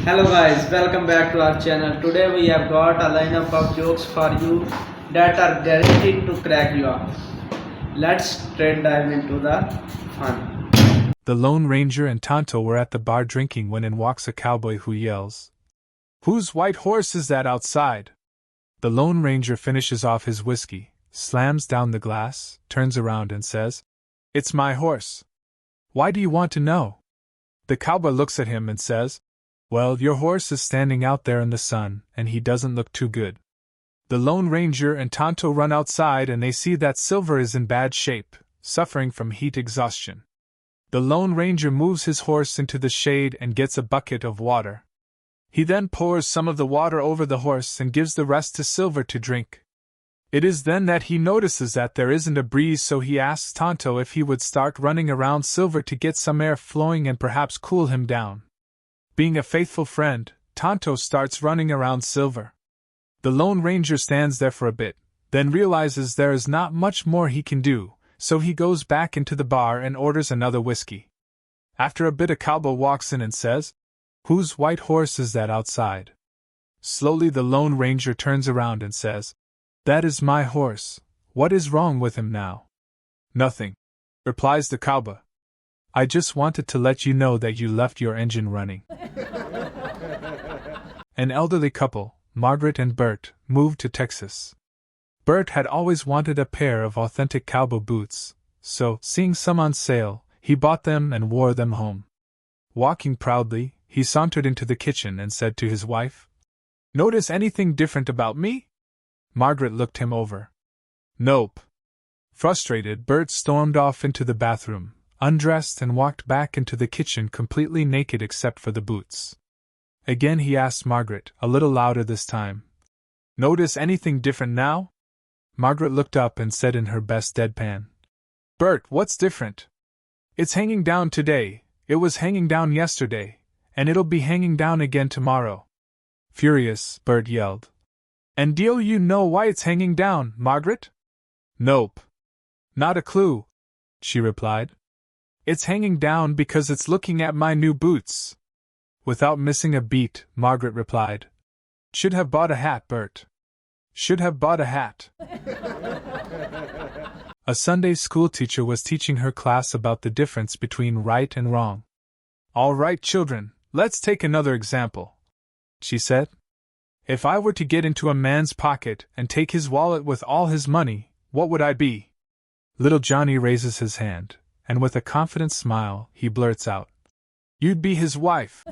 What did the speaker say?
Hello guys, welcome back to our channel. Today we have got a lineup of jokes for you that are guaranteed to crack you up. Let's straight dive into the fun. The Lone Ranger and Tonto were at the bar drinking when in walks a cowboy who yells, "Whose white horse is that outside?" The Lone Ranger finishes off his whiskey, slams down the glass, turns around and says, "It's my horse. Why do you want to know?" The cowboy looks at him and says, "Well, your horse is standing out there in the sun, and he doesn't look too good." The Lone Ranger and Tonto run outside and they see that Silver is in bad shape, suffering from heat exhaustion. The Lone Ranger moves his horse into the shade and gets a bucket of water. He then pours some of the water over the horse and gives the rest to Silver to drink. It is then that he notices that there isn't a breeze, so he asks Tonto if he would start running around Silver to get some air flowing and perhaps cool him down. Being a faithful friend, Tonto starts running around Silver. The Lone Ranger stands there for a bit, then realizes there is not much more he can do, so he goes back into the bar and orders another whiskey. After a bit, a cowboy walks in and says, "Whose white horse is that outside?" Slowly the Lone Ranger turns around and says, "That is my horse. What is wrong with him now?" "Nothing," replies the cowboy. "I just wanted to let you know that you left your engine running." An elderly couple, Margaret and Bert, moved to Texas. Bert had always wanted a pair of authentic cowboy boots, so, seeing some on sale, he bought them and wore them home. Walking proudly, he sauntered into the kitchen and said to his wife, "Notice anything different about me?" Margaret looked him over. "Nope." Frustrated, Bert stormed off into the bathroom, undressed, and walked back into the kitchen completely naked except for the boots. Again he asked Margaret, a little louder this time, "Notice anything different now?" Margaret looked up and said in her best deadpan, "Bert, what's different? It's hanging down today, it was hanging down yesterday, and it'll be hanging down again tomorrow." Furious, Bert yelled, "And do you know why it's hanging down, Margaret?" "Nope. Not a clue," she replied. "It's hanging down because it's looking at my new boots." Without missing a beat, Margaret replied, "Should have bought a hat, Bert. Should have bought a hat." A Sunday school teacher was teaching her class about the difference between right and wrong. "All right, children, let's take another example," she said. "If I were to get into a man's pocket and take his wallet with all his money, what would I be?" Little Johnny raises his hand, and with a confident smile, he blurts out, "You'd be his wife."